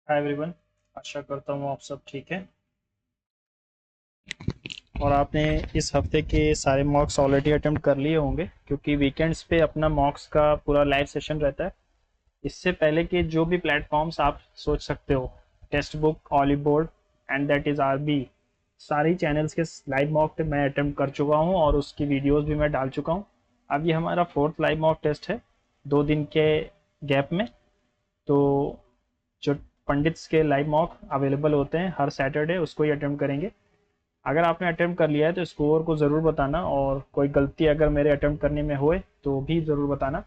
Hi everyone. आशा करता हूँ आप सब ठीक है और आपने इस हफ्ते के सारे मॉक्स ऑलरेडी अटेम्प्ट कर लिए होंगे क्योंकि वीकेंड्स पे अपना मॉक्स का पूरा लाइव सेशन रहता है। इससे पहले के जो भी प्लेटफॉर्म्स आप सोच सकते हो, text book, olive board and that is RB, सारी चैनल्स के लाइव मॉक मैं अटेम्प्ट कर चुका हूँ और उसकी वीडियोस भी मैं डाल चुका हूँ। अब ये हमारा फोर्थ लाइव मॉक टेस्ट है 2 दिन के गैप में। तो जो पंडित्स के लाइव मॉक अवेलेबल होते हैं हर सैटरडे, उसको ही अटेम्प्ट करेंगे। अगर आपने अटेम्प्ट कर लिया है तो स्कोर को ज़रूर बताना, और कोई गलती अगर मेरे अटेम्प्ट करने में होए तो भी ज़रूर बताना।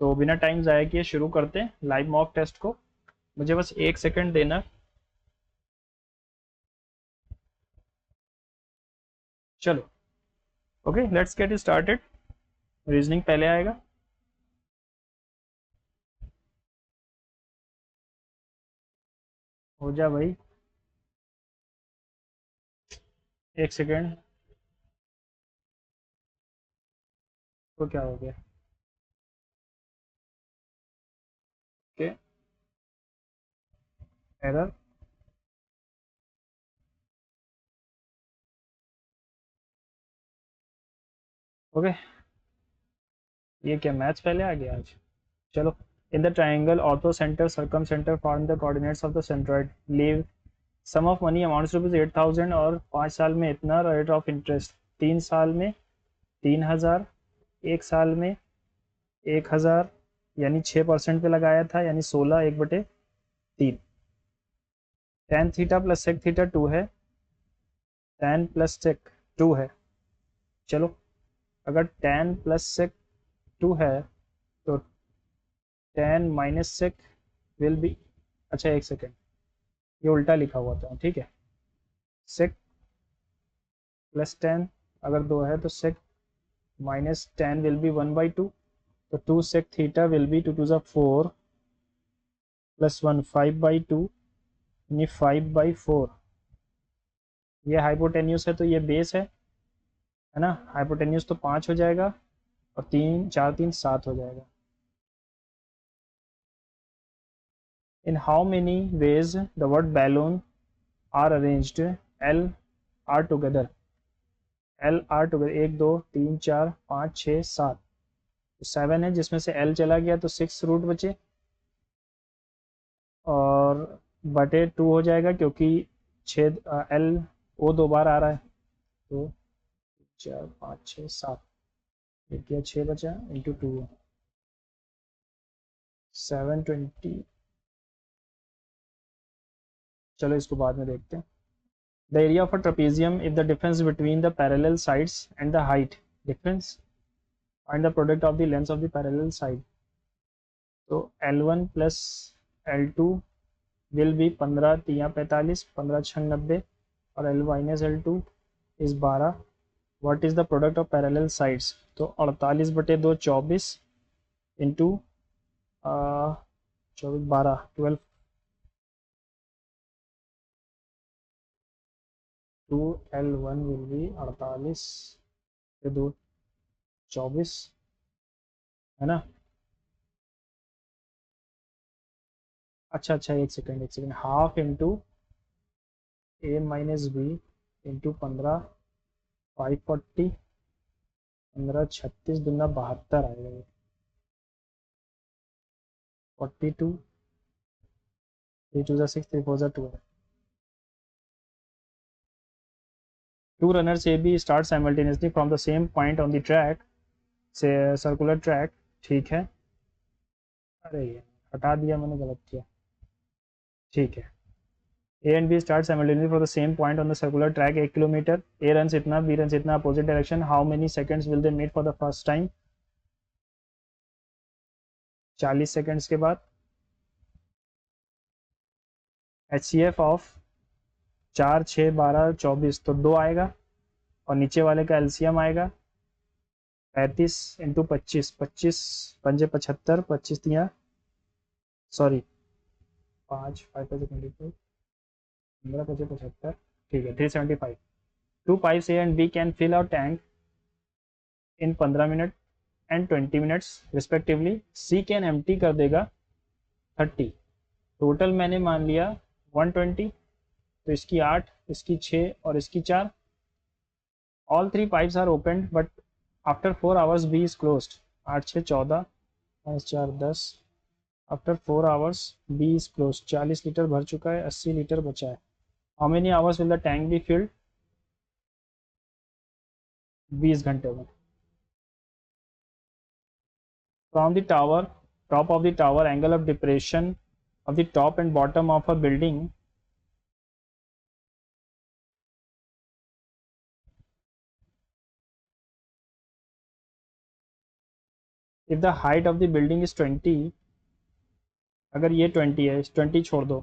तो बिना टाइम ज़ाया किए शुरू करते हैं लाइव मॉक टेस्ट को। मुझे बस 1 सेकंड देना। चलो, okay, let's get started. Reasoning पहले आएगा। हो जा भाई, 1 सेकंड। तो क्या हो गया? Okay, error. ओके, ये क्या मैथ्स पहले आ गया आज? चलो, in the triangle orthocentre circumcentre form the coordinates of the centroid, leave sum of money amounts rupees 8,000 और 5 साल में इतना, रेट ऑफ इंटरेस्ट 3 साल में 3,000, 1 साल में 1,000, यानी 6% पे लगाया था, यानी 16 1/3। Tan theta plus sec theta 2 है, टेन प्लस सेक 2 है। चलो, अगर टेन प्लस सेक 2 है तो tan minus sec will be, अच्छा 1 सेकेंड, ये उल्टा लिखा हुआ था, ठीक है। सेक प्लस टेन अगर 2 है तो sec minus tan will be 1/2। तो 2 sec theta will be 2 to the 4 plus 1 5/2, यानी 5/4। ये हाइपोटेन्यूस है तो ये बेस है ना। हाइपोटेन्यूस तो 5 हो जाएगा और 3 4 3 7 हो जाएगा। In how many ways the word balloon are arranged, L R together, L R together 1 2 3 4 5 6 7। 7 है जिसमें से एल चला गया तो 6 रूट बचे, और बटे 2 हो जाएगा क्योंकि छेद एल ओ 2 बार आ रहा है। तो 4 5 6 7, एक किया 6 बचा, इंटू 2 720। चलो इसको बाद में देखते हैं। The area of a trapezium if the difference between the parallel sides and the height difference find the product of the length of the parallel side. तो L1 plus L2 will be 15 3 45, 15 6 90, और L minus L2 इस 12। What is the product of parallel sides? तो 48/2 24, into 24 12 12, 2L1 will be 48 से 2 24, है ना। अच्छा अच्छा, 1 second, half into ए minus B into 15, 540, 15 36 दूना 72 आएगा ये, 42, 3 2 6 3 4 2। Two runners A B start simultaneously from the same point on the track, से सर्कुलर ट्रैक, ठीक है। अरे ये हटा दिया मैंने, गलत किया, ठीक है। A and B start simultaneously from the same point on the circular track 1 kilometre. A runs इतना, B runs इतना, opposite direction. How many seconds will they meet for the first time? 40 seconds के बाद। HCF of 4 6 12 24 तो 2 आएगा, और नीचे वाले का एलसीएम आएगा 35 इंटू 25, 25 पंजे 75, 25 तिया सॉरी 5 5 25, 15 पंजे 75, ठीक है 375। Two pipes A and B can fill out tank in 15 minute and 20 minutes respectively. C can empty कर देगा 30 टोटल मैंने मान लिया 120, तो इसकी 8, इसकी 6 और इसकी 4. All three pipes are open but after 4 hours B is closed. 8 6 14, 5 4 10. After 4 hours B is close. 40 litre भर चुका है, 80 लीटर बचा है. How many hours will the tank be filled? 20 घंटे में. From the tower, top of the tower, angle of depression of the top and bottom of a building if the height of the building is 20. अगर ये 20 है, 20 छोड़ दो,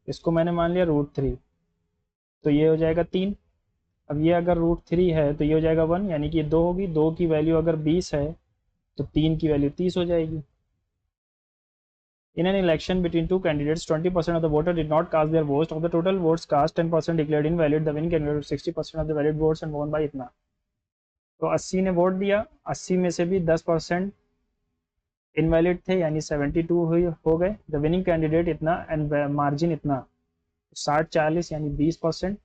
इसको मैंने मान लिया √3, तो ये हो जाएगा 3. अब ये अगर √3 है तो ये हो जाएगा 1, यानी कि ये 2 होगी. 2 की वैल्यू अगर 20 है तो 3 की वैल्यू 30 हो जाएगी. In an election between two candidates, 20% of the voter did not cast their votes. Of the total votes cast, 10% declared invalid. The winning candidate 60% of the valid votes and won by इतना. तो 80 ने vote दिया, 80 में से भी 10% invalid थे, यानी 72 हो गए. द विनिंग कैंडिडेट इतना एंड मार्जिन इतना, 60 40 यानी 20%.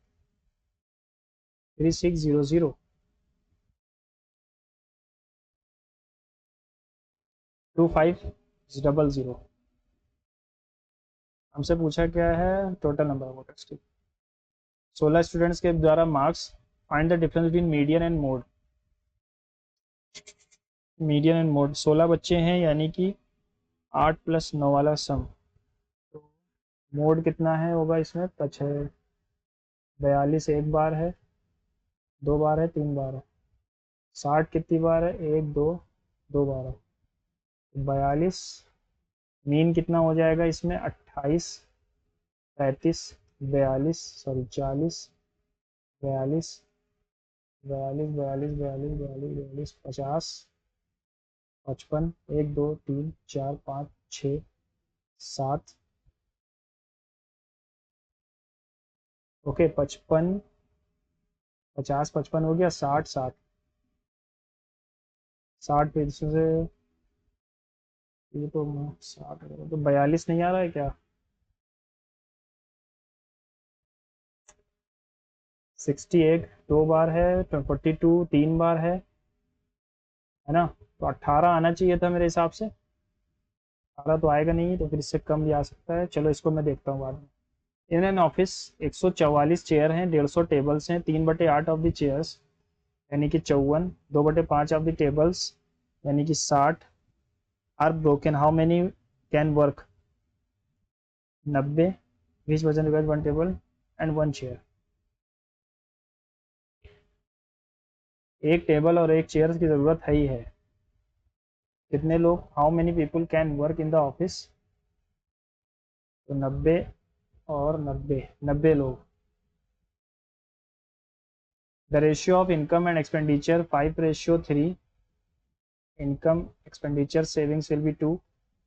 3600 2500. हमसे पूछा क्या है? Total number of voters. ठीक. 16 स्टूडेंट्स के द्वारा marks. Find the difference between median and mode. Median and mode. 16 बच्चे हैं, यानी कि 8 + 9 वाला सम. तो मोड कितना है होगा इसमें? 42 एक बार है, 2 बार है, 3 बार है. 60 कितनी बार है? 1 2 2 बार है. 42. मीन कितना हो जाएगा इसमें? 28 35 42, सॉरी 40 42 42 42 42 42 42 50 55 1 2 3 4 5 6 7. ओके 55 50 55 हो गया. 60 60 60 फिर से, ये तो 60 तो 42 नहीं आ रहा है क्या? 68 2 बार है, 42 3 बार है ना? तो 18 आना चाहिए था मेरे हिसाब से. 18 तो आएगा नहीं, तो फिर इससे कम भी आ सकता है. चलो इसको मैं देखता हूँ बाद में. इन एन ऑफिस 144 चेयर हैं, 150 टेबल्स हैं. 3/8 ऑफ द चेयर्स यानी कि 54, 2/5 ऑफ द टेबल्स यानी कि 60 are broken. How many can work? 90. 20% divide 1 table and 1 chair. एक टेबल और एक चेयर की ज़रूरत है ही है. कितने लोग? How many people can work in the office? तो 90 और 90, 90 लोग. The ratio of income and expenditure 5:3. income expenditure savings will be 2.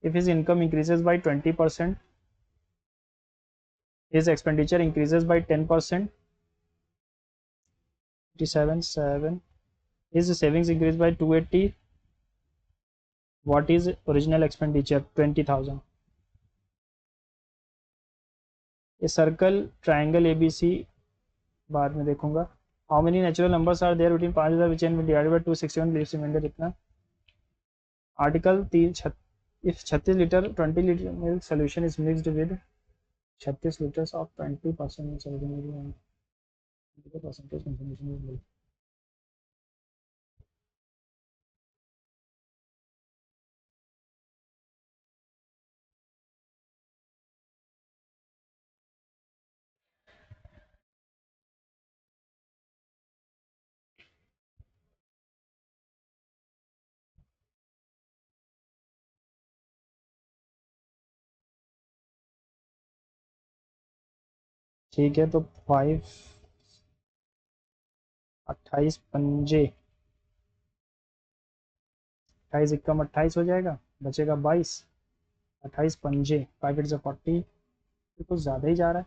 If his income increases by 20%, his expenditure increases by 10%. 87 7. His savings increase by 280. What is original expenditure? 20,000. A circle triangle ABC बाद में देखूंगा. How many natural numbers are there between 5000 which can be divided by 261 leaves remainder इतना. Article 3. if 36 liter 20 liter milk solution is mixed with 36 liters of 20% solution, the percentage concentration is milk. ठीक है, तो 5 28 पंजे 28 इक्कम 28 हो जाएगा, बचेगा 22. 28 पंजे 5 8 40. ये कुछ ज़्यादा ही जा रहा है.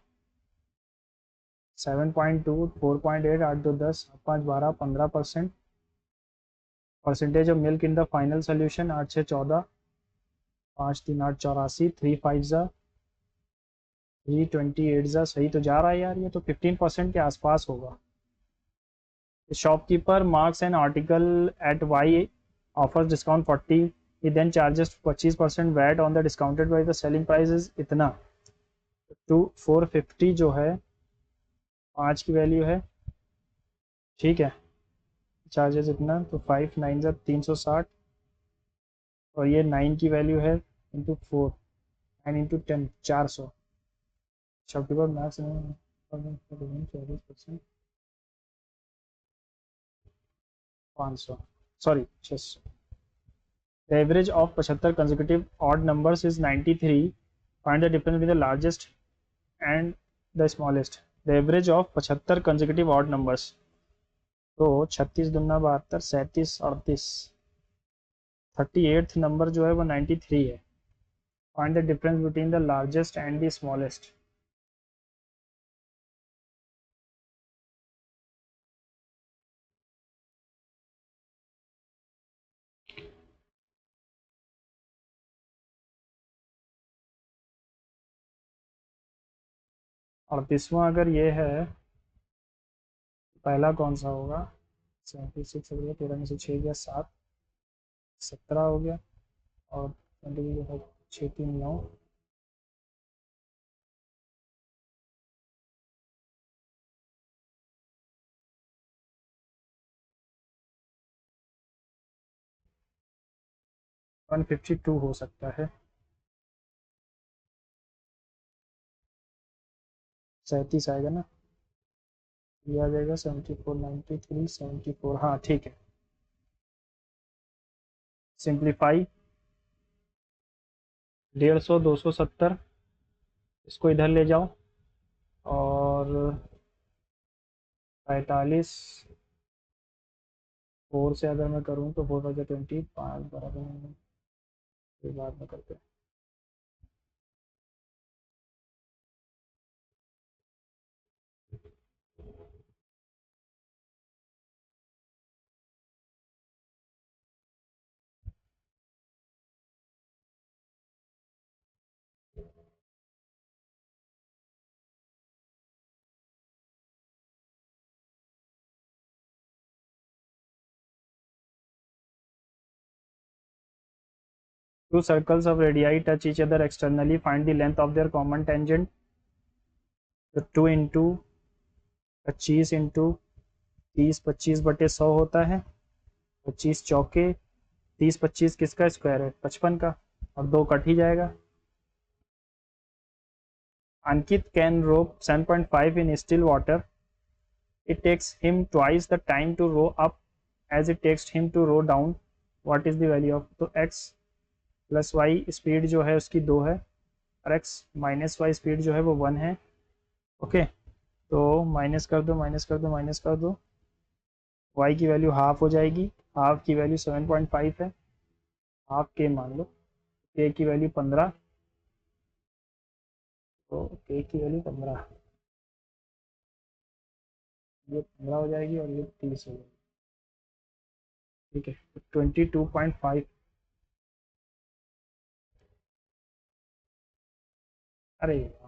7.2 4.8 8 2 10 5 12 15%. Percentage of milk in the final solution 8 6 14 5 3 8 84 3 5 328 सही तो जा रहा है यार, ये तो 15% के आसपास होगा। Shopkeeper marks an article at Y offers discount 40, he then charges 25% VAT on the discounted by the selling price is इतना, टू 450 जो है 5 की वैल्यू है, ठीक है, चार्जेस इतना तो 5 9 ज़ा 360, और ये 9 की वैल्यू है into 4 9 into 10 400। Shopkeeper max 24%, 500, sorry 600। The average of 75 consecutive odd numbers is 93. Find the difference between the largest and the smallest. The average of 75 consecutive odd numbers. तो 36 दूना 72 37 38, 38th नंबर जो है वो 93 है। Find the difference between the largest and the smallest. अड़तीसवां अगर ये है, पहला कौन सा होगा? 76 हो गया, 13 में से 6 गया 7, 17 हो गया, और 6 3 9, 152 हो सकता है। 37 आएगा ना, ये आ जाएगा 74 93 74, हाँ ठीक है। सिंप्लीफाई 150 270, इसको इधर ले जाओ, और 45 4 से अगर मैं करूँ तो 4 बजे 20 5 बराबर, फिर बाद में करते हैं। Two circles of radii touch each other externally. Find the length of their common tangent. तो 2 इंटू 25 इंटू 30 25 बटे 100 होता है, 25 चौके 30 25 किसका स्क्वायर है? 55 का, और 2 कट ही जाएगा। Ankit can row 7.5 in still water. It takes him twice the time to row up as it takes him to row down. What is the value of? तो x प्लस वाई स्पीड जो है उसकी 2 है, और x minus Y speed जो है वो 1 है। ओके, तो माइनस कर दो माइनस कर दो माइनस कर दो, y की वैल्यू हाफ हो जाएगी, हाफ की वैल्यू 7.5 है, हाफ के मान लो, k की वैल्यू 15, तो k की वैल्यू 15, ये 15 हो जाएगी और ये 30 हो जाएगी, ठीक है। 22.5, अरे यार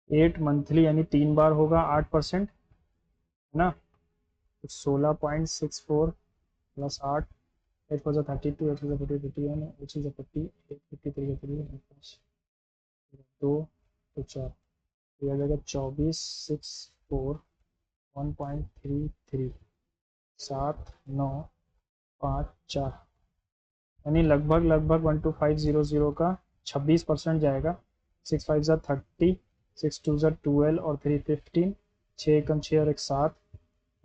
8 मंथली यानी 3 बार होगा 8%, है ना? तो 16.64 प्लस 8, 8 फोर 32, 8 फोर 40 51, 8 सिक्स 50, 8 53 53, 2 तो 4, ये आ जाएगा 24 6 4 1.33 7 9 5 4, यानी लगभग लगभग 12500 का 26% जाएगा। 6 5 ज़ा 30, 6 2 ज़ा 12 और 3 15, 6 एकम 6 और 1 7,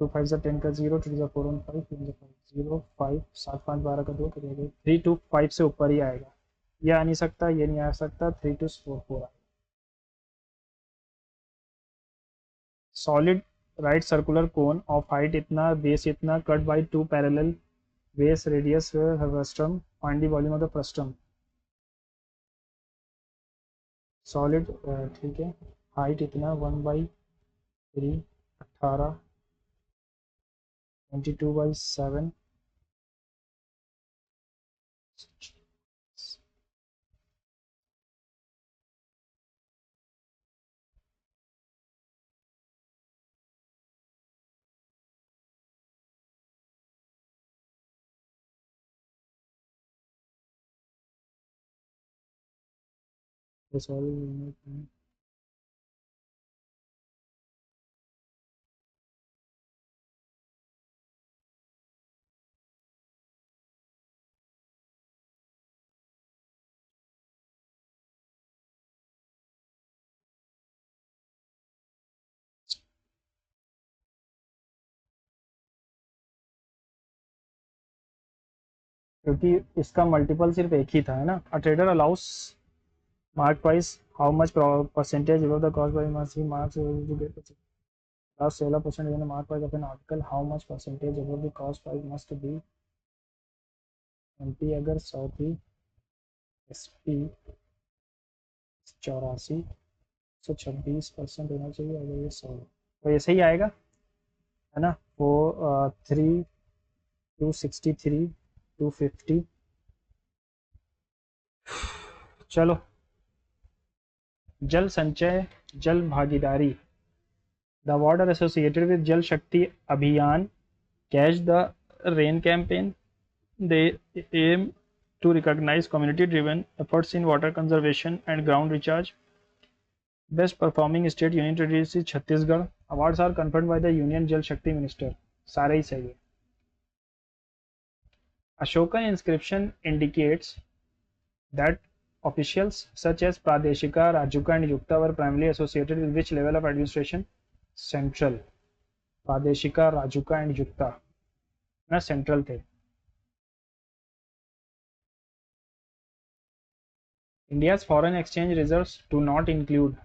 2 5 ज़ा 10 का 0, 2 5 1 5, 3 5 0 5, 7 5 12 का 2, 3 2 5 से ऊपर ही आएगा। ये आ नहीं सकता, ये नहीं आ सकता, 3 to 4 पूरा। Solid right circular cone of height इतना, बेस इतना, cut by 2 parallel base radius frustum, find the volume of the frustum. Solid, ठीक है, हाइट इतना 1/3, 18, 22/7, क्योंकि इसका मल्टीपल सिर्फ एक ही था, है ना। A trader allow us mark price how much percentage above the cost price must be marked to get last 16% in the mark price of an article, how much percentage above the cost price must be। MP अगर 100 थी, SP 84, 126% होना चाहिए अगर ये 100 तो ऐसे ही आएगा, है ना। 263, 250। चलो, जल संचय, जल भागीदारी। द वाटर एसोसिएटेड विद जल शक्ति अभियान, catch the rain campaign, they aim to recognize community driven efforts in water conservation and ground recharge। Best performing state union territory is Chhattisgarh। Awards are conferred by the Union Jal Shakti Minister। सारे ही सही है। Ashokan inscription indicates that officials such as Pradeshika, Rajuka and Yukta were primarily associated with which level of administration? Central। Pradeshika, Rajuka and Yukta ना central थे। India's foreign exchange reserves do not include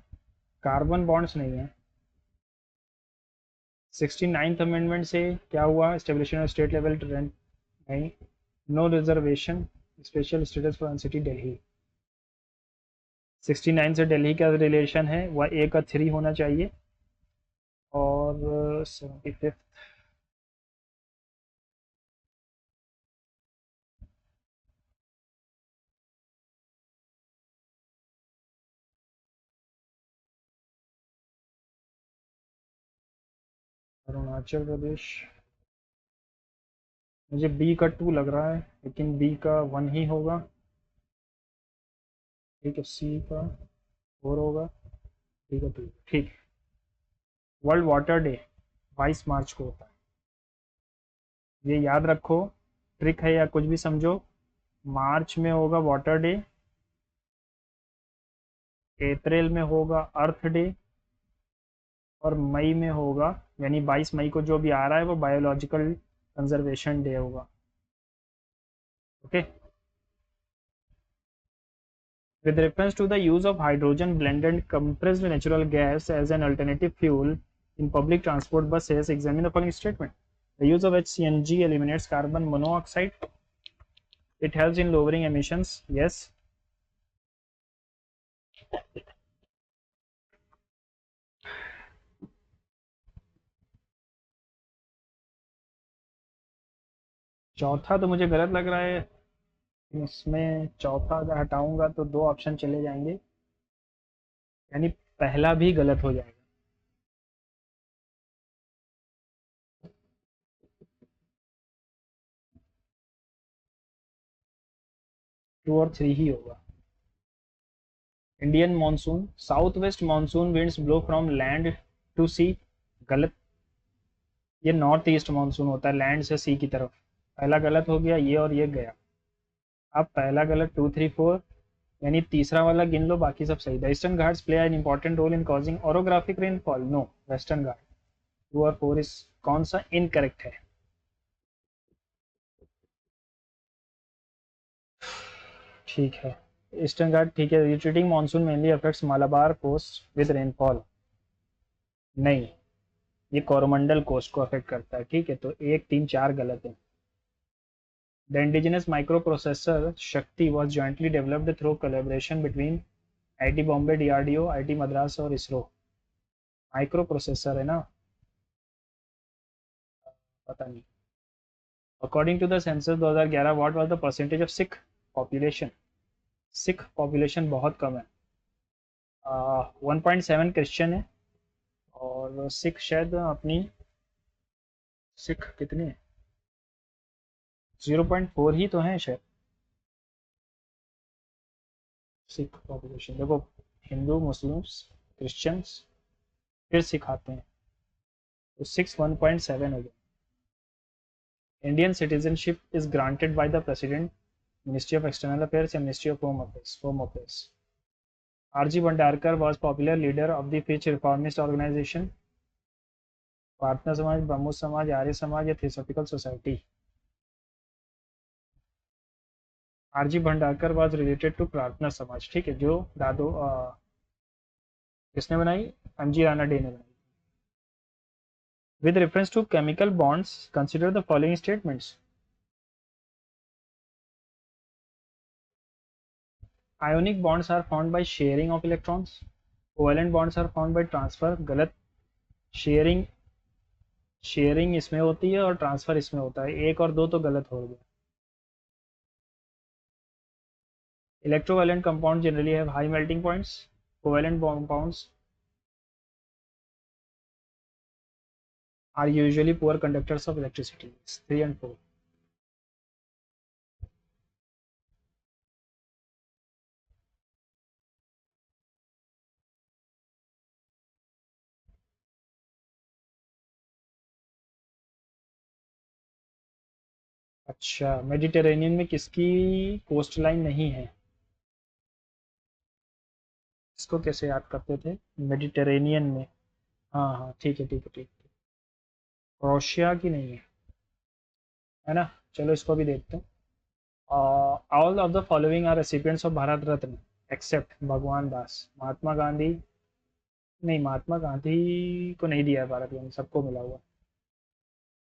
carbon bonds नहीं है। 69th amendment से क्या हुआ? Establishment of state level rent नहीं। No reservation, special status for city Delhi. 69 से दिल्ली का रिलेशन है वह ए का 3 होना चाहिए। और 75th अरुणाचल प्रदेश। मुझे बी का 2 लग रहा है, लेकिन बी का 1 ही होगा। ठीक है, सी का 4 होगा, डी का 2। ठीक। वर्ल्ड वाटर डे 22 मार्च को होता है, ये याद रखो। ट्रिक है या कुछ भी समझो। मार्च में होगा वाटर डे, अप्रैल में होगा अर्थ डे, और मई में होगा, यानी 22 मई को जो भी आ रहा है वो बायोलॉजिकल कंजर्वेशन डे होगा। Okay. With reference to the use of hydrogen blended compressed natural gas as an alternative fuel in public transport buses, examine the following statement. The use of HCNG eliminates carbon monoxide. It helps in lowering emissions. Yes. चौथा तो मुझे गलत लग रहा है, इसमें चौथा अगर हटाऊंगा तो 2 ऑप्शन चले जाएंगे, यानी पहला भी गलत हो जाएगा। 2 और 3 ही होगा। Indian monsoon, south west monsoon winds blow from land to sea. गलत। ये नॉर्थ ईस्ट मानसून होता है, लैंड से सी की तरफ। पहला गलत हो गया ये, और ये गया। अब पहला गलत 2, 3, 4, यानी तीसरा वाला गिन लो, बाकी सब सही। The Eastern Ghats play an important role in causing orographic rainfall. No, Western Ghat. 2 और 4 इस कौन सा इनकरेक्ट है? ठीक है। ईस्टर्न घाट ठीक है। Retreating monsoon mainly affects Malabar coast with rainfall, नहीं ये कोरोमंडल कोस्ट को अफेक्ट करता है, ठीक है, तो 1 3 4 गलत है। The indigenous microprocessor Shakti was jointly developed through collaboration between IT Bombay, DRDO, IT Madras और इसरो। माइक्रो प्रोसेसर है ना, पता नहीं। According to the census 2011 what was the percentage of Sikh population? Sikh population बहुत कम है, 1.7 क्रिश्चियन है, और सिख शायद अपनी, सिख कितने हैं? 0.4 ही तो हैं शायद सिख पॉपुलेशन। देखो, हिंदू, मुस्लिम्स, क्रिश्चियंस, फिर सिख आते हैं, तो 1.7 हो गया। Indian citizenship is granted by the president, ministry of external affairs या ministry of home affairs? Home affairs. RG Bhandarkar was popular leader of the which reformist organization? Prarthana Samaj, Brahmo Samaj, Arya Samaj या theosophical society? RG Bhandarkar was related to Prarthana Samaj, ठीक है, जो दादो किसने बनाई? MG Rana De ने बनाई। With reference to chemical bonds consider the following statements. Ionic bonds are found by sharing of electrons, covalent bonds are found by transfer, गलत। शेयरिंग, शेयरिंग इसमें होती है और ट्रांसफर इसमें होता है, 1 और 2 तो गलत हो गया। Electrovalent compound generally have high melting points, covalent compounds are usually poor conductors of electricity. 3 and 4. अच्छा, मेडिटेरेनियन में किसकी कोस्ट लाइन नहीं है? इसको कैसे याद करते थे? मेडिटेरेनियन में, हाँ हाँ ठीक है ठीक है ठीक है, क्रोशिया की नहीं है ना? चलो इसको भी देखते हैं। All of the following are recipients of Bharat Ratna except Bhagwan Das. Mahatma Gandhi, नहीं महात्मा गांधी को नहीं दिया है भारत रत्न, सबको मिला हुआ।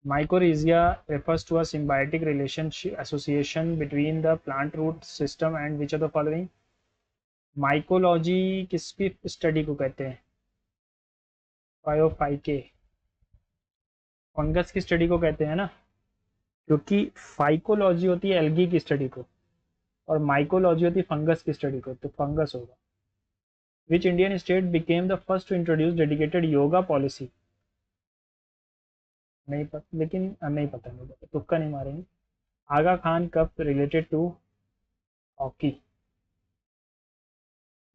Mycorrhiza refers to a symbiotic relationship association between the plant root system and which of the following? Mycology किसकी स्टडी को कहते हैं? फायोफाइके, फंगस की स्टडी को कहते हैं ना, क्योंकि फाइकोलॉजी होती है एल्गी की स्टडी को, और माइकोलॉजी होती है फंगस की स्टडी को, तो फंगस होगा। Which Indian state became the first to introduce dedicated yoga policy? नहीं पता, लेकिन नहीं पता, नहीं पता, तुक्का नहीं मारेंगे। Aga Khan cup related to hockey?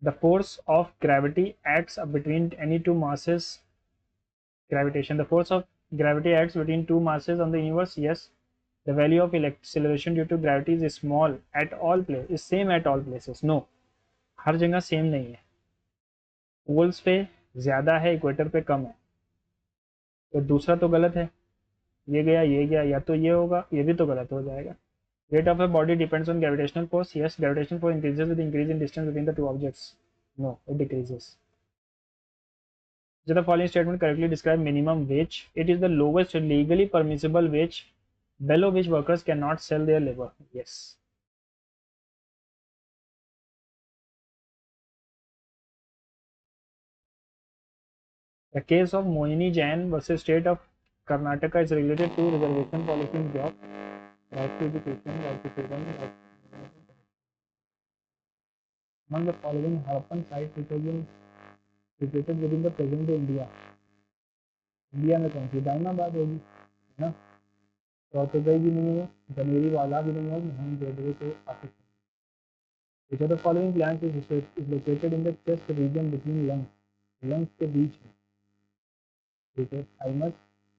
The force of gravity acts between any two masses. Gravitation. The force of gravity acts between two masses on the universe. Yes. The value of acceleration due to gravity is small at all places. Is same at all places. No. हर जगह same नहीं है। Poles पे ज़्यादा है, equator पे कम है, तो दूसरा तो गलत है। ये गया, या तो ये होगा, ये भी तो गलत हो जाएगा। Weight of a body depends on gravitational force. Yes. Gravitational force increases with increase in distance between the two objects. No, it decreases. The following statement correctly describe minimum wage. It is the lowest legally permissible wage below which workers cannot sell their labor. Yes. The case of Moini Jain versus state of Karnataka is related to reservation policy in job, right to education, right to freedom, right. Among the following Harappan sites which have been situated within the present day India. India में कौन सी? दाइनाबाद होगी, है ना? चौथगई भी नहीं है, जनेरी वाला भी नहीं है, मोहनजोदड़ो तो Pakistan. Which of the following glands is located in the chest region between lungs? Lungs के बीच में, ठीक है, थाइमस,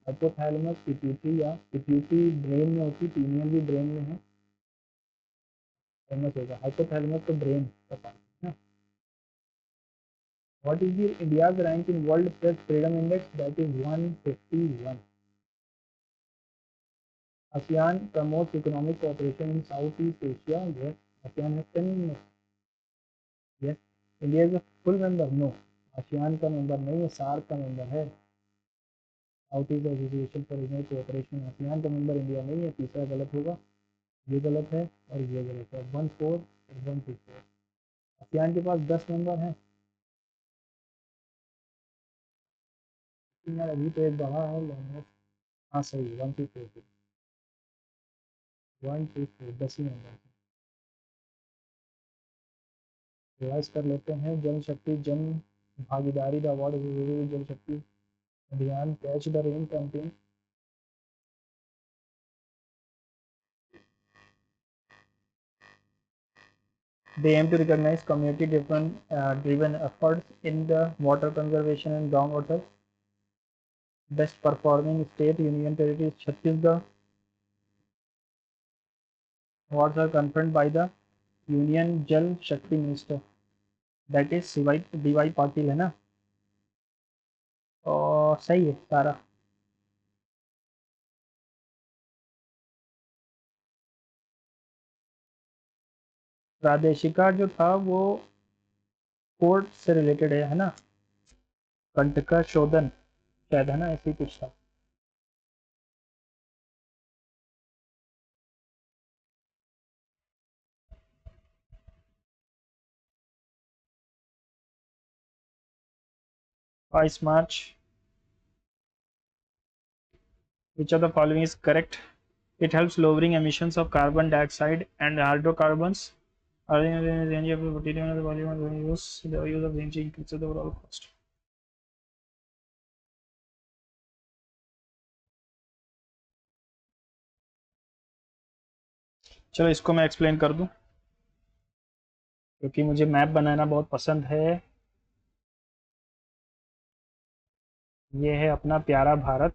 हाइपोथैलेमस, पिट्यूटरी, या पिट्यूटरी ब्रेन में होती, पीनियल भी ब्रेन में है, थाइमस होगा, हाइपोथैलेमस तो ब्रेन का पार्ट है ना। What is the India's rank in world press freedom index? That is 151। ASEAN promotes economic cooperation in Southeast Asia. Yes, ASEAN has 10 yes, India is a full member, no, ASEAN का member नहीं है, SAARC का member है। South east association for regional cooperation, ASEAN का member India नहीं है, तीसरा गलत होगा, ये गलत है और ये गलत है। 1-4 और 1-4। आसियान के पास 10 मेंबर हैं, यार अभी तो एक बढ़ा है ऑलमोस्ट। हाँ सही, 1-4, 1-4, 10 ही मेंबर। रिवाइज कर लेते हैं। जल शक्ति जन भागीदारी द अवार्ड जल शक्ति अभियान, catch the rain campaign. They aim to recognize community driven efforts in the water conservation and groundwater. Best performing state union territory is Chhattisgarh. Awards are conferred by the Union Jal Shakti Minister. That is DY Patil है ना। और सही है सारा। प्रादेशिका जो था वो court से रिलेटेड है ना। कंटका शोधन शायद है ना, ऐसे ही कुछ था। Ice March. Which of the following is correct? It helps lowering emissions of carbon dioxide and hydrocarbons. Range of material the volume of the use of range increases the overall cost. चलो इसको मैं explain कर दूं, क्योंकि मुझे map बनाना बहुत पसंद है। ये है अपना प्यारा भारत।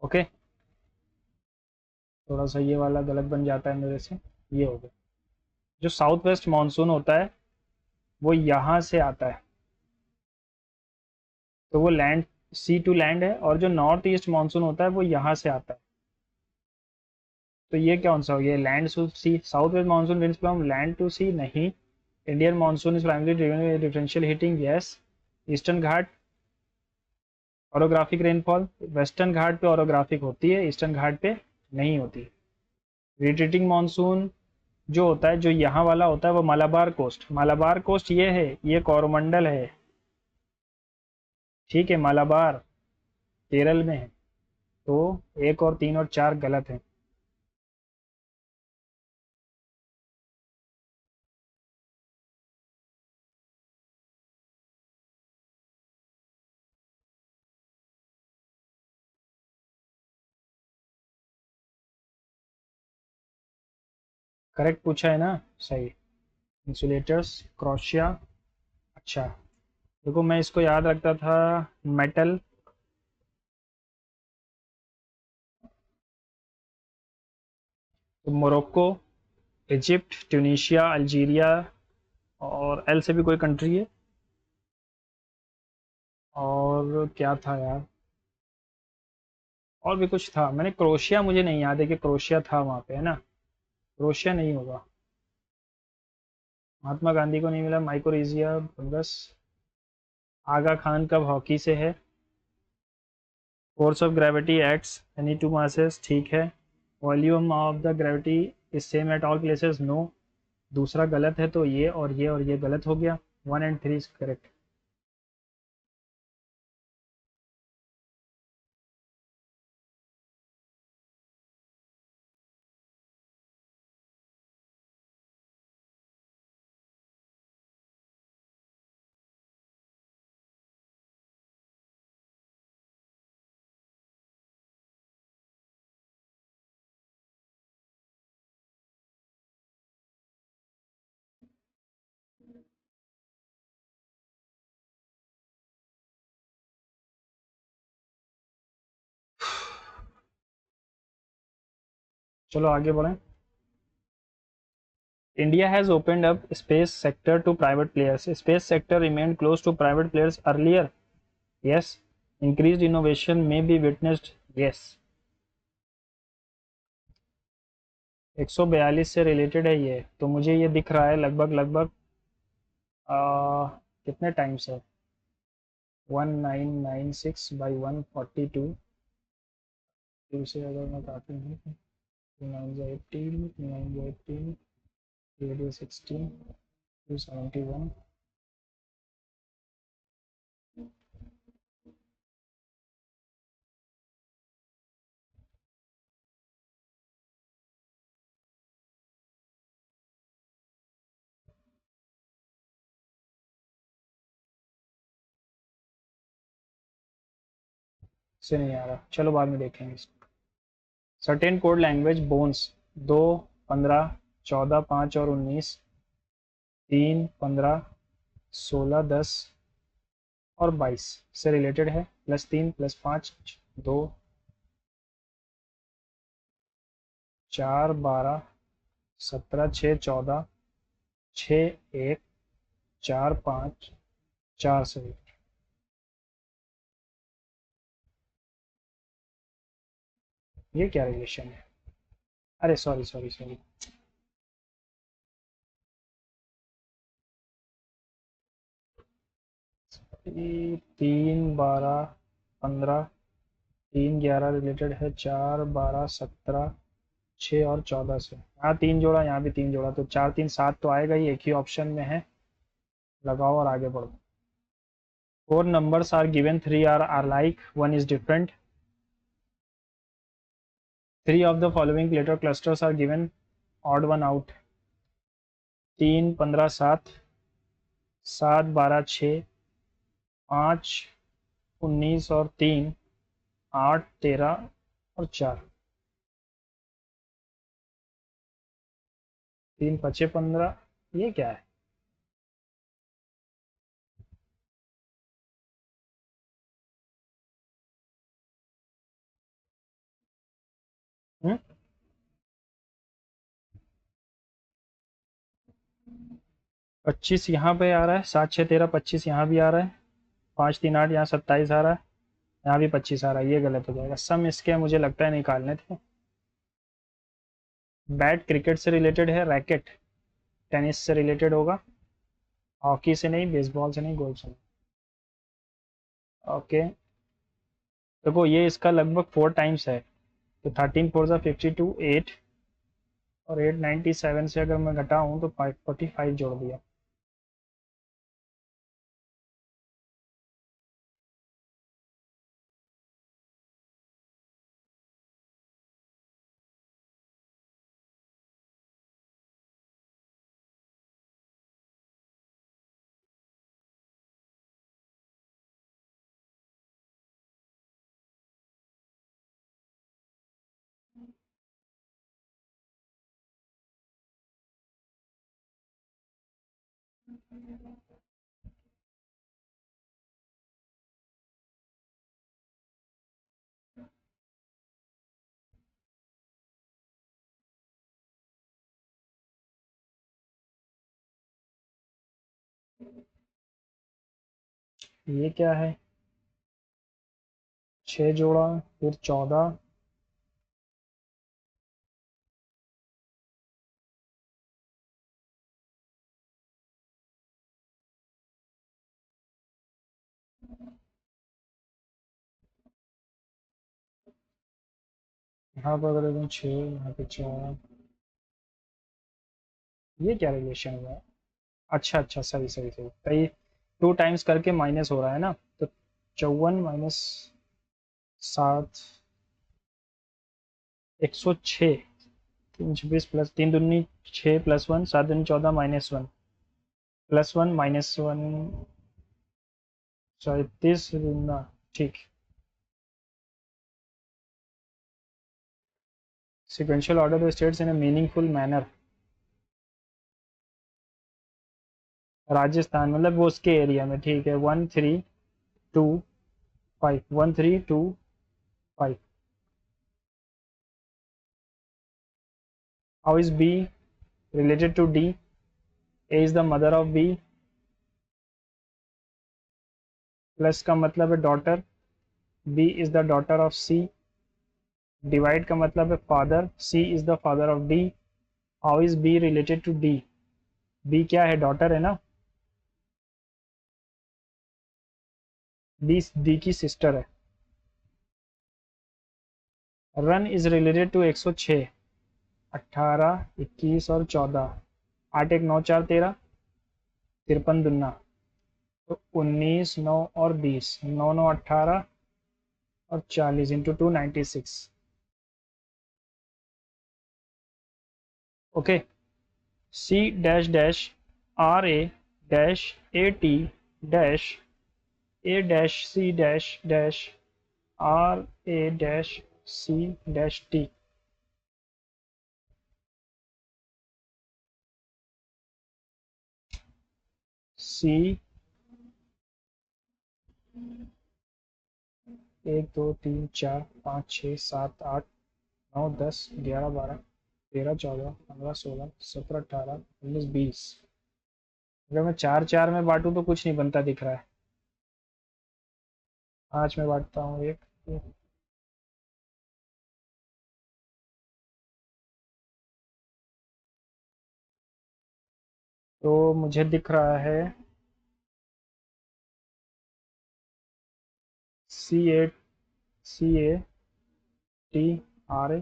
ओके, थोड़ा सा ये वाला गलत बन जाता है मेरे से। ये हो गया। जो साउथ वेस्ट मानसून होता है वो यहाँ से आता है, तो वो लैंड, सी टू लैंड है। और जो नॉर्थ ईस्ट मानसून होता है वो यहाँ से आता है। तो ये कौन सा हो गया? Land to sea. South west monsoon winds from land to sea नहीं। Indian monsoon is primary driven differential heating, yes. Eastern Ghat orographic rainfall, Western Ghat पे ऑरोग्राफिक होती है, ईस्टर्न घाट पे नहीं होती। रिट्रीटिंग मानसून जो होता है, जो यहाँ वाला होता है वो मालाबार कोस्ट। मालाबार कोस्ट ये है, ये कोरोमंडल है, ठीक है। मालाबार केरल में है। तो 1 और 3 और 4 गलत है। करेक्ट पूछा है ना, सही। Insulators crochet. अच्छा, देखो मैं इसको याद रखता था। मेटल, तो मोरक्को, इजिप्ट, ट्यूनीशिया, अल्जीरिया, और एल से भी कोई कंट्री है। और क्या था यार, और भी कुछ था। मैंने क्रोशिया, मुझे नहीं याद है कि क्रोशिया था वहाँ पे, है ना। क्रोशिया नहीं होगा। महात्मा गांधी को नहीं मिला। माइक्रोनेशिया, बस। आगा खान कब हॉकी से है? Force of gravity acts any two masses, ठीक है। Volume of the gravity is same at all places, no. दूसरा गलत है, तो ये और ये और ये गलत हो गया। 1 and 3 इज करेक्ट। चलो आगे बढ़ें। India has opened up space sector to private players. Space sector remained closed to private players earlier. Yes. Increase innovation में बी विटनेस्ड, यस। 142 से रिलेटेड है ये, तो मुझे ये दिख रहा है लगभग लगभग कितने टाइम्स है, 1996 बाई 142, टू से अगर मैं काटती हूँ, 9 9 18 16 271, से नहीं आ रहा, चलो बाद में देखेंगे इसको। सर्टेन कोड लैंग्वेज बोन्स 2 15 14 5 और 19, 3 15 16 10 और 22 से रिलेटेड है, +3 +5 2 4 12 17 6 14 6 1 4 5 4 से। ये क्या रिलेशन है, अरे सॉरी सॉरी सॉरी, 3 12 15, 3 11 रिलेटेड है, 4 12 17 6 और 14 से, यहाँ 3 जोड़ा यहाँ भी 3 जोड़ा, तो 4 3 7 तो आएगा ही, एक ही ऑप्शन में है, लगाओ और आगे बढ़ो। 4 numbers are given, 3 are alike, 1 is different. 3 of the following letter clusters are given, odd one out. 3 15 7, 7 12 6, 5 19 और 3 8 13 और 4, 3 5 15, ये क्या है? हुँ? 25 यहाँ पे आ रहा है, 7 6 13 25 यहाँ भी आ रहा है, 5 3 8 यहाँ 27 आ रहा है, यहाँ भी 25 आ रहा है, ये गलत हो जाएगा। सम इसके मुझे लगता है निकालने थे। बैट क्रिकेट से रिलेटेड है, रैकेट टेनिस से रिलेटेड होगा, हॉकी से नहीं, बेसबॉल से नहीं, गोल्फ से नहीं। ओके, देखो ये इसका लगभग 4 टाइम्स है, तो 13 4 ज़ा 52, 8 और 8 97 से अगर मैं घटाऊँ तो 45 जोड़ दिया। ये क्या है, 6 जोड़ा, फिर 14, यहाँ पर अगर एकदम 6, यहाँ पे 4, ये क्या रिलेशन हुआ? अच्छा अच्छा, सही सही सही, कई 2 टाइम्स करके माइनस हो रहा है ना, तो 54 माइनस 7, 106, 326 प्लस 3 दूनी 6 +1, 7 दूनी 14 -1, +1 -1, 37 दूना, ठीक। sequential order states in a meaningful manner, Rajasthan मतलब वो उसके एरिया में, ठीक है, 1 3 2 5, 1 3 2 5। How is B related to D? A is the mother of B, plus का मतलब है daughter, B is the daughter of C. Divide का मतलब है father. C is the father of D. How is B related to D? B क्या है? daughter है ना. D की sister है. Run is related to 106. 18, 21 और 14. 8 1 9 4 13. 53 दुना. तो 19 9 और 20. 9 9 18 और 40 into 2 96. Okay. C dash dash RA dash AT dash A dash C dash dash RA dash C dash T. C 1 2 3 4 5 6 7 8 9 10 11 12 13 14 15 16 17 18 19 20. अगर मैं 4 4 में बांटूं तो कुछ नहीं बनता दिख रहा है. 5 में बांटता हूँ. एक तो मुझे दिख रहा है C8 CATRA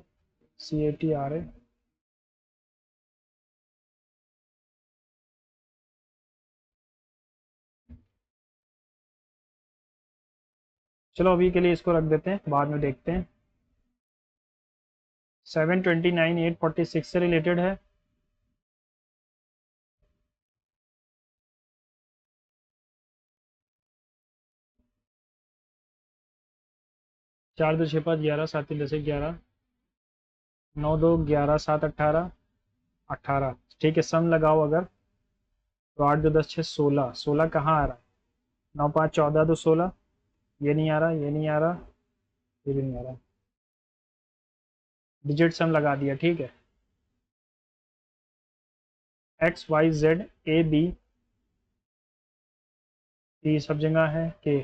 CATRA. चलो अभी के लिए इसको रख देते हैं, बाद में देखते हैं. 729 846 से रिलेटेड है. चार दो छः पाँच 11 7 3 10 11 9 2 11 7 18 18. ठीक है, सम लगाओ अगर तो 8 2 10 6 16. 16 कहाँ आ रहा है? 9 5 14 2 16. ये नहीं आ रहा, ये नहीं आ रहा, ये भी नहीं आ रहा. डिजिट सम लगा दिया. ठीक है. X Y Z A B ये सब जगह है कि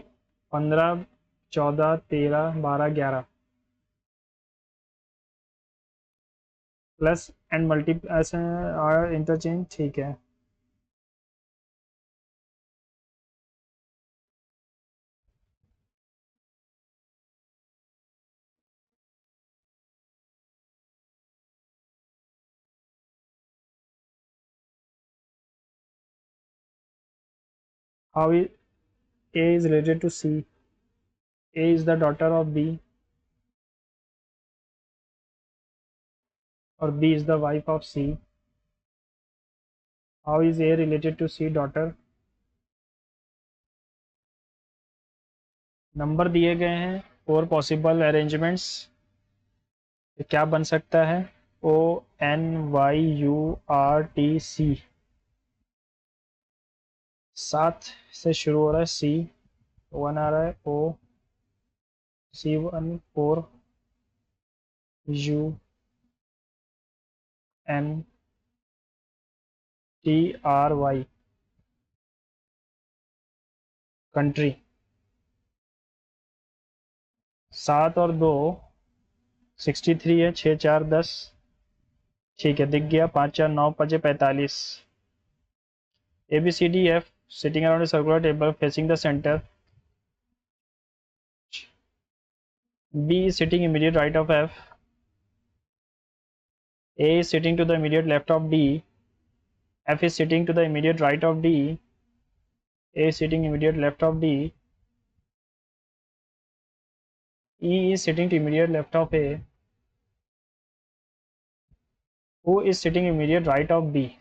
15 14 13 12 11 प्लस एंड मल्टी ऐसे आर इंटरचेंज. ठीक है. How A is related to C. A is the daughter of B और B is the wife of C. How is A related to C daughter. Number दिए गए हैं और possible arrangements. क्या बन सकता है? ONYURTC. 7 से शुरू हो रहा है. C 1 आ रहा है. C1 4 UNTRY country. 7 और 2 63 है. 6 4 10. ठीक है, दिख गया. 5 4 9 5 45. ABCDF sitting around a circular table facing the center. B is sitting immediate right of F. A is sitting to the immediate left of D. F is sitting to the immediate right of D. A is sitting immediate left of D. E is sitting to immediate left of A. Who is sitting immediate right of B?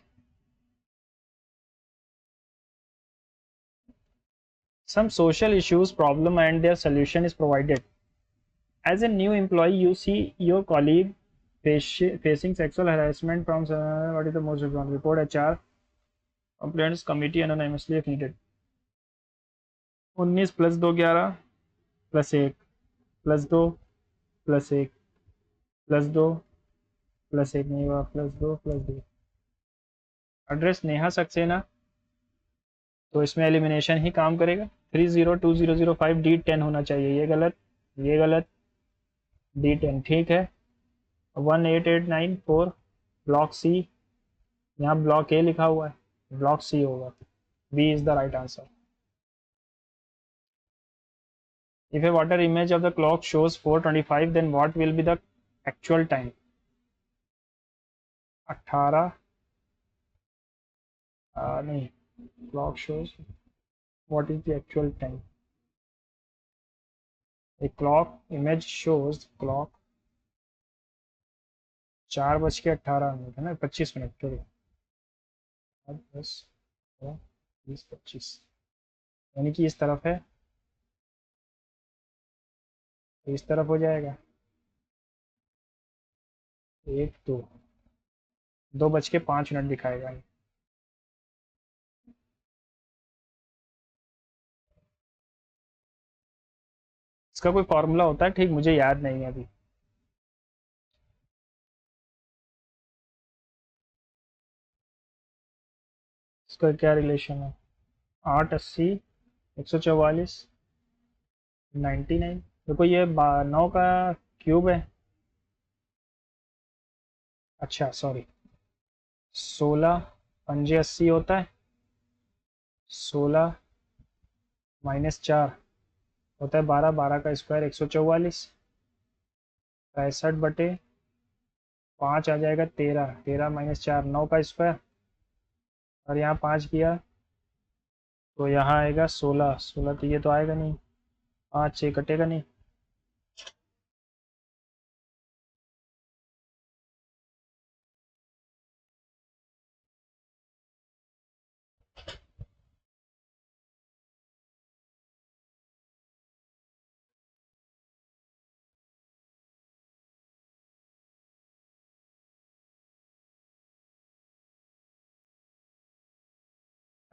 Some social issues, problem and their solution is provided. As a new employee, you see your colleague facing sexual harassment from what is the most important? Report HR complaints committee anonymously if needed. 19 plus 2 11 plus 1 plus 2 plus 1 plus 2 plus 1 नहीं हुआ, plus 2 plus 2. Address Neha Saxena, तो इसमें elimination ही काम करेगा. 302005 D10 होना चाहिए. ये गलत, ये गलत, D10 ठीक है। 18894 ब्लॉक सी, यहाँ ब्लॉक ए लिखा हुआ है, ब्लॉक सी होगा, B is the right answer. If a water image of the clock shows 4:25, then what will be the actual time? 18 नहीं, clock shows what is the actual time? A clock image shows clock 4:18 है ना, 25 minute के लिए, 10 20 25, यानी कि इस तरफ है, तो इस तरफ हो जाएगा 2:05 दिखाएगा। इसका कोई फॉर्मूला होता है ठीक, मुझे याद नहीं है अभी। इसका क्या रिलेशन है? 880, 144, 99। देखो ये 9 का क्यूब है, अच्छा सॉरी, 16 पंजे 80 होता है, 16 - 4 होता है 12, 12 का स्क्वायर 144, 65/5 आ जाएगा 13, 13 - 4 9 का स्क्वायर, और यहाँ 5 किया तो यहाँ आएगा 16, 16 तो ये तो आएगा नहीं, 5 6 कटेगा नहीं।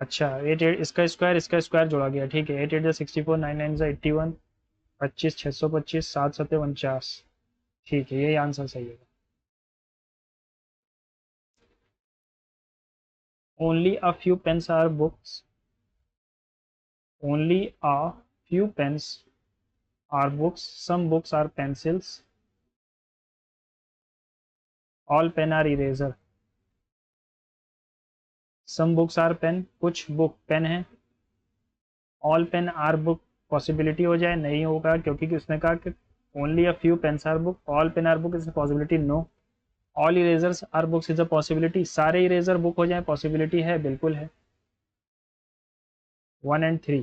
अच्छा 8 8 इसका स्क्वायर जोड़ा गया, ठीक है। 8 8 64, 9 9 81, 25 625, 7 7 49, ठीक है, यही आंसर सही है। Only a few pens are books, only a few pens are books, some books are pencils, all pen are eraser, some books are pen, कुछ बुक पेन है, all pen are book possibility हो जाए, नहीं होगा क्योंकि उसने कहा कि only a few pens are book, all pen are book is possibility no, all erasers are books is a possibility, सारे इरेजर बुक हो जाए पॉसिबिलिटी है, बिल्कुल है। 1 और 3,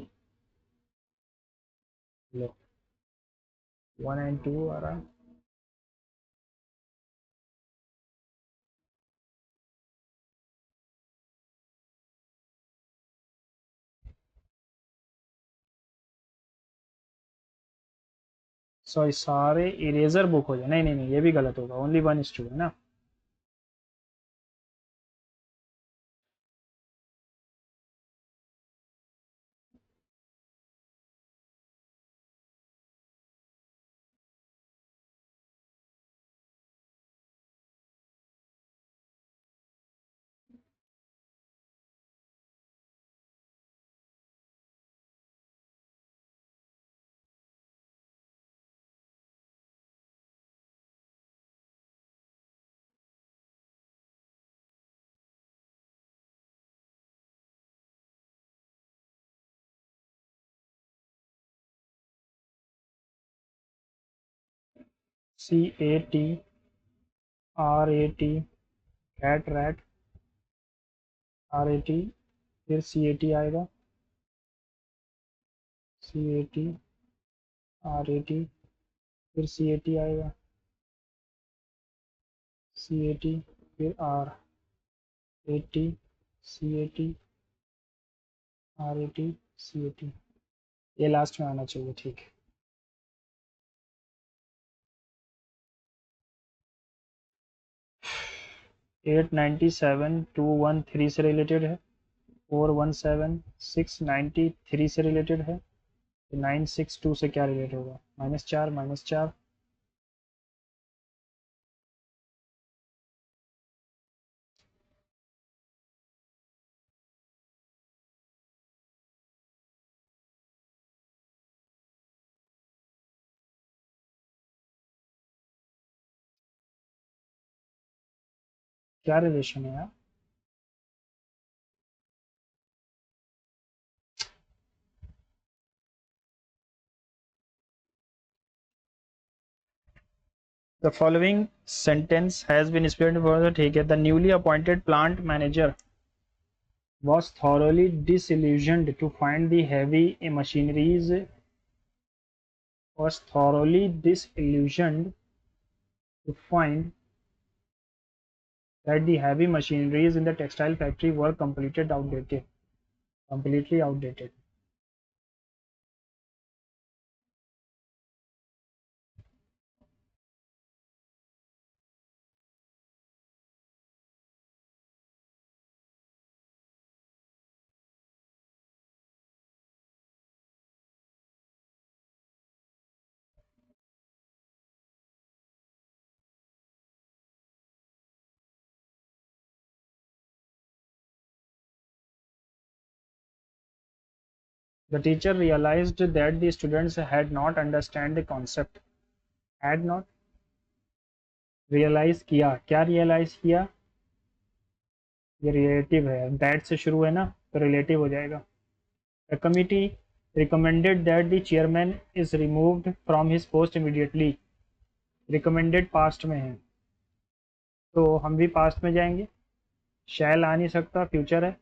लो 1 और 2 आ रहा है। सॉरी, सारे इरेजर बुक हो जाए, नहीं नहीं नहीं, ये भी गलत होगा, ओनली 1:2 है ना। CATRAT, कैट रैट, RAT, फिर CAT आएगा, CAT RAT, फिर CAT आएगा, CAT, फिर RAT, CAT RAT, CAT, ये लास्ट में आना चाहिए, ठीक है। 897 213 से रिलेटेड है, 417693 से रिलेटेड है, 962 से क्या रिलेट होगा, -4 -4, क्या रिलेशन है यार? The following sentence has been explained further. ठीक है. The newly appointed plant manager was thoroughly disillusioned to find the heavy machineries was thoroughly disillusioned to find that the heavy machineries in the textile factory were completely outdated. The teacher realized that the students had not understand the concept. Had not realize किया. क्या realize किया? ये relative है. That से शुरू है ना, तो रिलेटिव हो जाएगा. The committee recommended that the chairman is removed from his post immediately. recommended past में है, तो हम भी past में जाएंगे. shall आ नहीं सकता, future है.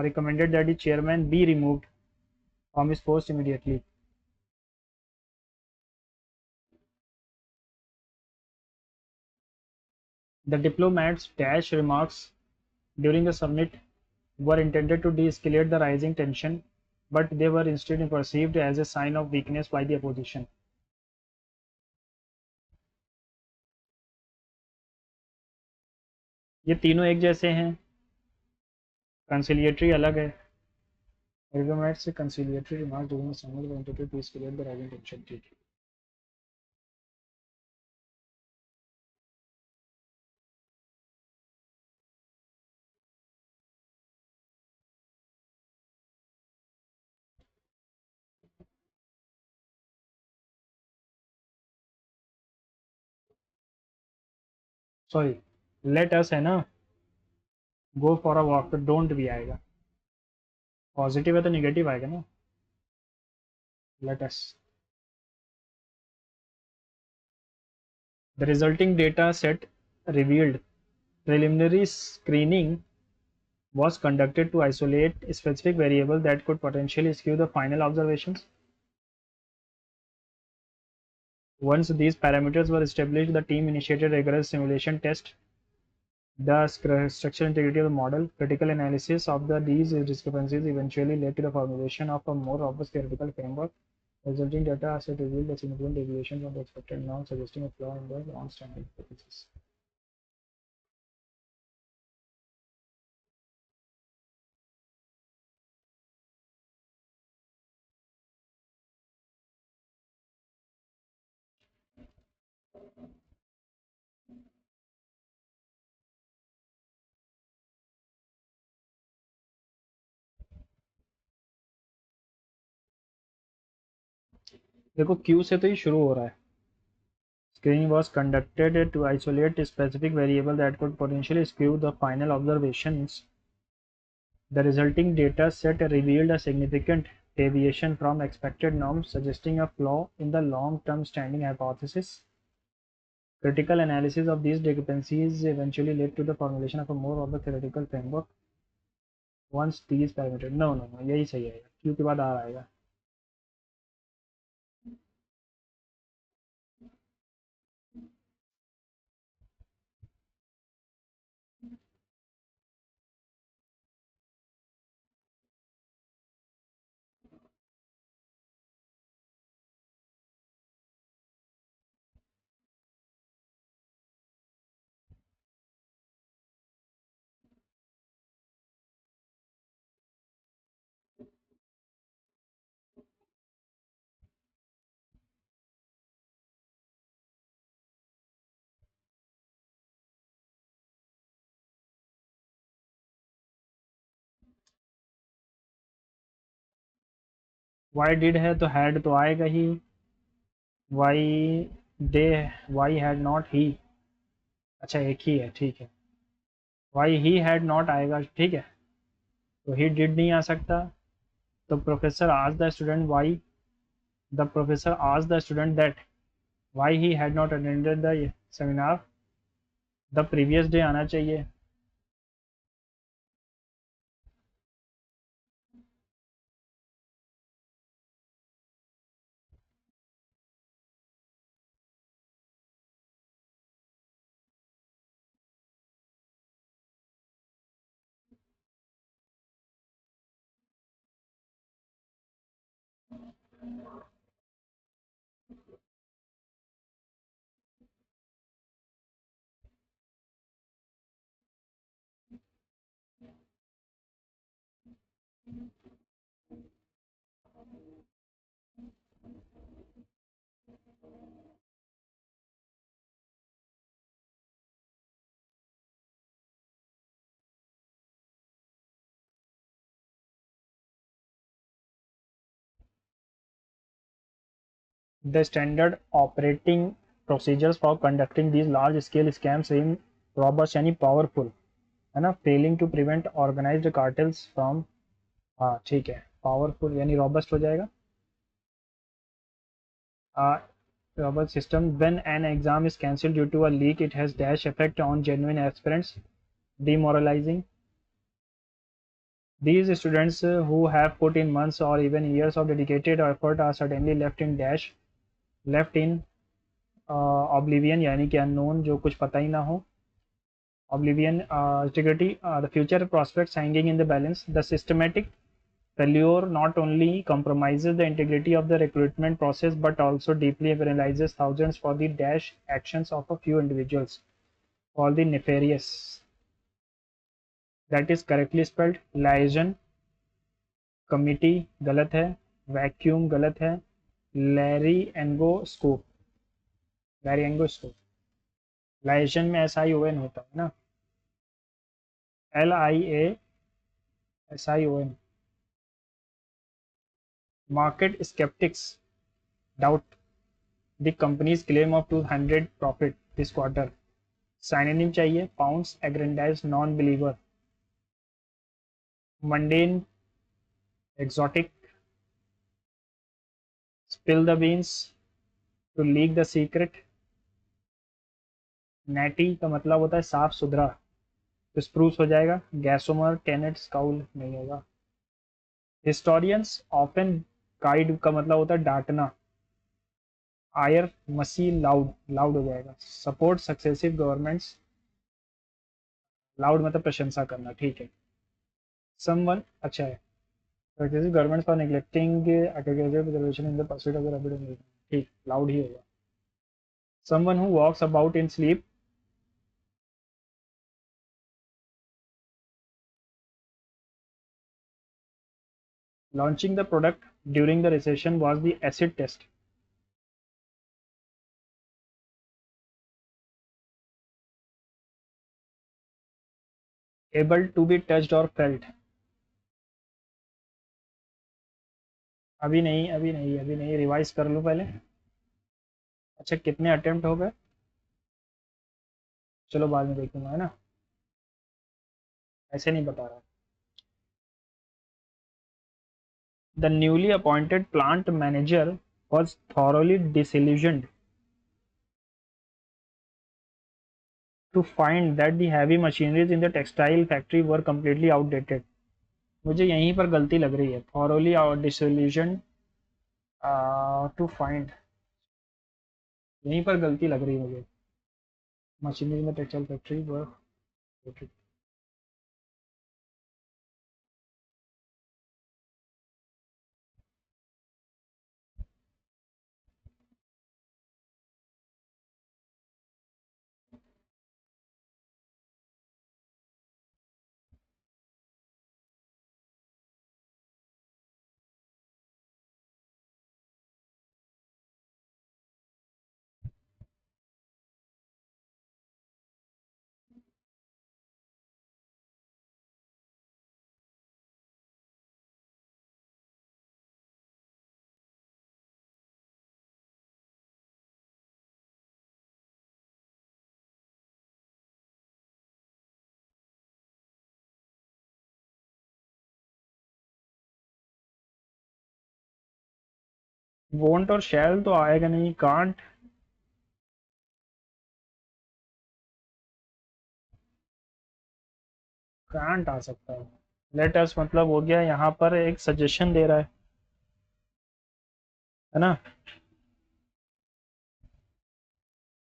recommended that the chairman be removed from his post immediately. The diplomats dash remarks during the summit were intended to de-escalate the rising tension, but they were instead perceived as a sign of weakness by the opposition. ये तीनों एक जैसे हैं, कंसिलिएटरी अलग है. Diplomats से conciliatory remarks during the summit were intended to de-escalate the rising tension. ठीक है. सॉरी, लेट अस है ना, गो फॉर अ वॉक, तो डोंट भी आएगा. पॉजिटिव है तो निगेटिव आएगा ना. Let us. The resulting data set revealed preliminary screening was conducted to isolate specific variables that could potentially skew the final observations. Once these parameters were established, the team initiated rigorous simulation tests. The structural integrity of the model, critical analysis of these discrepancies eventually led to the formulation of a more robust theoretical framework. The resulting data set revealed a significant deviation from the expected norm, suggesting a flaw in the long-standing hypothesis. देखो Q से तो ये शुरू हो रहा है. Screening was conducted to isolate specific variables that could potentially skew the final observations. The resulting data set revealed a significant deviation from expected norms, suggesting a flaw in the long-term standing hypothesis. Critical analysis of these discrepancies eventually led to the formulation of a more robust theoretical framework. Once these parameters, no, यही सही है. Q के बाद R आएगा. Why did है तो had तो आएगा ही. Why they, why had not he. अच्छा एक ही है, ठीक है। वाई ही हैड नॉट आएगा, ठीक है। तो ही डिड नहीं आ सकता। तो professor ask the student why, the professor ask the student that why he had not attended the seminar the previous day आना चाहिए। The standard operating procedures for conducting these large scale scams seem robust यानी powerful, है ना, failing to prevent organized cartels from, हाँ ठीक है, powerful यानी robust हो जाएगा। robust system when an exam is cancelled due to a leak it has dash effect on genuine aspirants, demoralizing. These students who have put in months or even years of dedicated effort are suddenly left in oblivion यानी कि unknown, जो कुछ पता ही ना हो। Oblivion, integrity, the future prospects hanging in the balance. The systematic failure not only compromises the integrity of the recruitment process but also deeply penalizes thousands for the dash actions of a few individuals. For the nefarious, that is correctly spelled liaison committee गलत है, vacuum गलत है, laryngoscope, laryngoscope, liaison में SION होता है ना, LIASION। Market sceptics doubt the company's claim of 200 profit this quarter. Synonym चाहिए, pounds aggrandized non-believer, mundane exotic, spill the beans, to leak the secret। natty का मतलब होता है साफ सुथरा, तो स्प्रूस हो जाएगा। गैसोमर टेनेट स्काउल नहीं होगा। हिस्टोरियंस ऑफन गाइड का मतलब होता है डांटना। आयर मसी लाउड, लाउड हो जाएगा। सपोर्ट सक्सेसिव गवर्नमेंट्स, लाउड मतलब प्रशंसा करना, ठीक है। समवन अच्छा है, successive government for neglecting aggregated reservation in the pursuit of the rapid, ठीक, लाउड ही होगा। Someone who walks about in sleep, launching the product during the recession was the acid test। able to be touched or felt, अभी नहीं अभी नहीं अभी नहीं, revise कर लो पहले। अच्छा कितने अटेम्प्ट हो गए, चलो बाद में देखूंगा, है ना, ऐसे नहीं बता रहा। The newly appointed plant manager was thoroughly disillusioned to find that the heavy machineries in the textile factory were completely outdated। मुझे यहीं पर गलती लग रही है, thoroughly disillusioned to find, यहीं पर गलती लग रही है मुझे। मशीनरी में टेक्सटाइल फैक्ट्री वर वोंट और शैल तो आएगा नहीं, कांट। कांट आ सकता है। लेट अस मतलब हो गया, यहाँ पर एक सजेशन दे रहा है ना।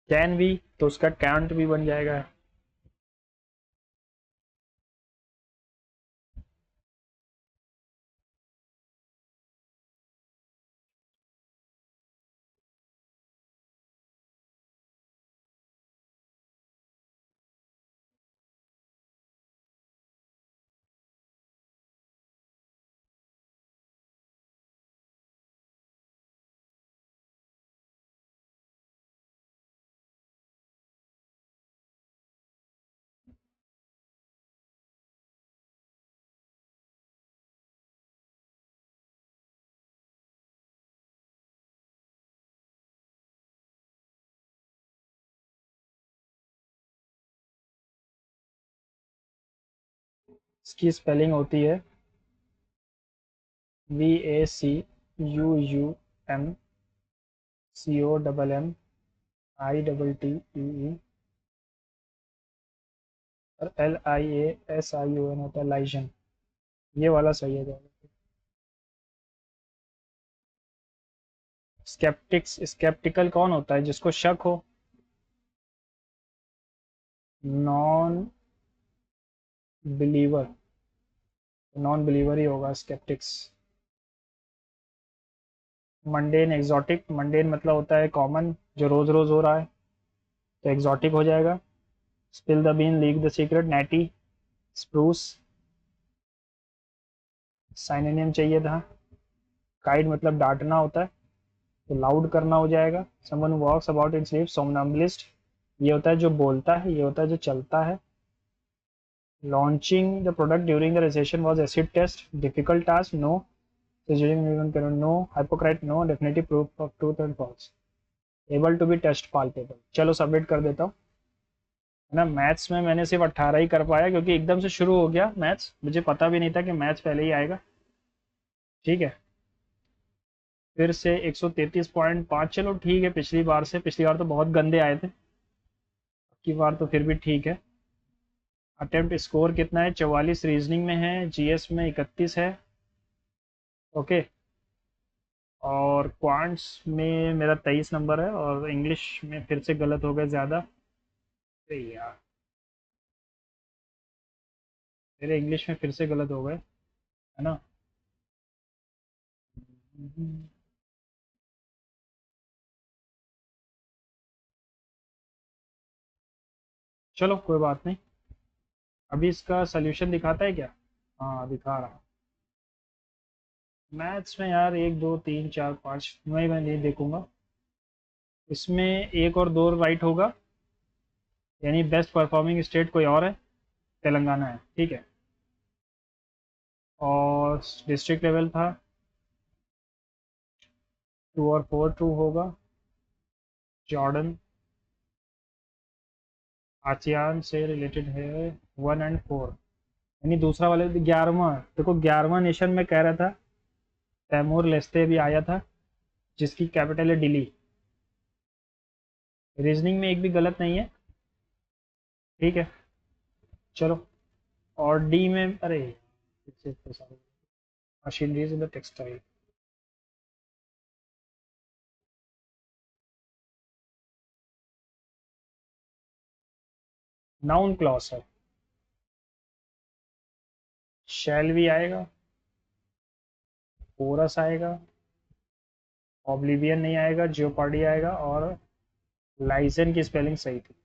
कैन भी, तो उसका कांट भी बन जाएगा। इसकी स्पेलिंग होती है VACUUMCOMMITTEE, और LIASION होता है, लाइजन। ये वाला सही है। स्केप्टिक्स, स्केप्टिकल कौन होता है? जिसको शक हो। नॉन बिलीवर, नॉन बिलीवर ही होगा स्केप्टिक्स। Mundane, exotic. मंडेन मतलब होता है कॉमन, जो रोज रोज हो रहा है, तो एग्जॉटिक हो जाएगा। Spill the bean, leak the secret, naughty, spruce. Synonym चाहिए था। काइड मतलब डांटना होता है, तो लाउड करना हो जाएगा। Someone walks about in sleep, somnambulist. ये होता है जो बोलता है, ये होता है जो चलता है। Launching the product during the recession was acid test, difficult task, no. No, hypocrite, no, definitive proof of truth and false, able to be test palpable. चलो सबमिट कर देता हूँ, है ना। मैथ्स में मैंने सिर्फ 18 ही कर पाया, क्योंकि एकदम से शुरू हो गया मैथ्स, मुझे पता भी नहीं था कि मैथ्स पहले ही आएगा। ठीक है, फिर से 133.5। चलो ठीक है, पिछली बार से, पिछली बार तो बहुत गंदे आए थे, की बार तो फिर भी ठीक है। अटेम्प्ट स्कोर कितना है? 44 रीजनिंग में है, जीएस में 31 है। ओके, और क्वांट्स में मेरा 23 नंबर है, और इंग्लिश में फिर से गलत हो गए ज़्यादा। अरे यार, मेरे इंग्लिश में फिर से गलत हो गए, है ना। चलो कोई बात नहीं। अभी इसका सोल्यूशन दिखाता है क्या? हाँ दिखा रहा। मैथ्स में यार 1 2 3 4 5 मैं नहीं देखूंगा। इसमें एक और दो राइट होगा, यानी बेस्ट परफॉर्मिंग स्टेट कोई और है, तेलंगाना है, ठीक है। और डिस्ट्रिक्ट लेवल था, 2 और 4 ट्रू होगा। जॉर्डन आसियान से रिलेटेड है, 1 और 4, यानी दूसरा वाले 11वां। देखो 11वां नेशन में कह रहा था, तैमूर लेस्ते भी आया था, जिसकी कैपिटल है दिल्ली। रीजनिंग में एक भी गलत नहीं है, ठीक है। चलो, और डी में, अरे machineries in the textile, noun clause है। शैल भी आएगा, पोरस आएगा, ऑब्लिवियन नहीं आएगा, जियोपार्डी आएगा, और लाइजन की स्पेलिंग सही थी।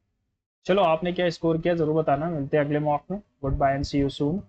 चलो आपने क्या स्कोर किया जरूर बताना, मिलते हैं अगले मॉक में। Goodbye and see you soon.